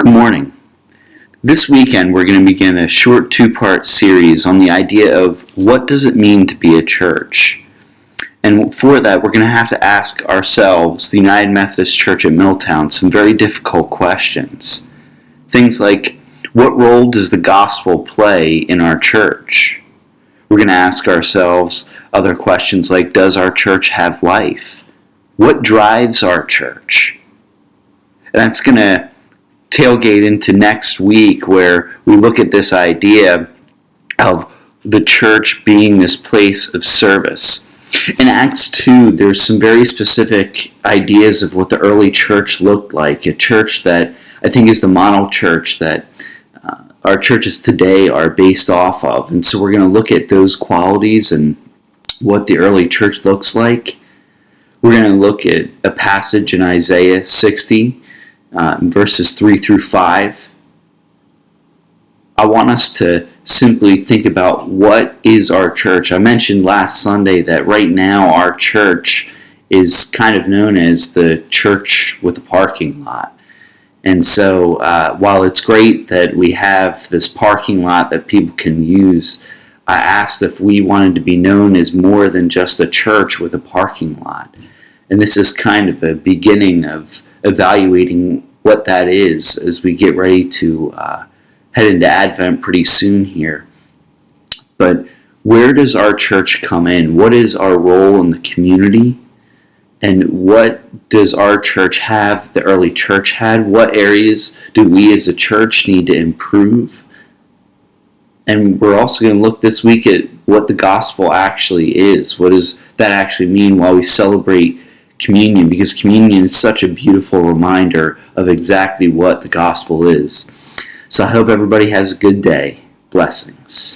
Good morning. This weekend we're going to begin a short two-part series on the idea of what does it mean to be a church. And for that we're going to have to ask ourselves, the United Methodist Church at Milltown, some very difficult questions. Things like, what role does the gospel play in our church? We're going to ask ourselves other questions like, does our church have life? What drives our church? And that's going to tailgate into next week, where we look at this idea of the church being this place of service. In Acts 2, there's some very specific ideas of what the early church looked like, a church that I think is the model church that our churches today are based off of. And so we're going to look at those qualities and what the early church looks like. We're going to look at a passage in Isaiah 60, verses 3 through 5. I want us to simply think about what is our church. I mentioned last Sunday that right now our church is kind of known as the church with a parking lot. And so while it's great that we have this parking lot that people can use, I asked if we wanted to be known as more than just a church with a parking lot. And this is kind of the beginning of evaluating what that is as we get ready to head into Advent pretty soon here. But where does our church come in? What is our role in the community? And what does our church have, the early church had? What areas do we as a church need to improve? And we're also going to look this week at what the gospel actually is. What does that actually mean while we celebrate communion, because communion is such a beautiful reminder of exactly what the gospel is. So I hope everybody has a good day. Blessings.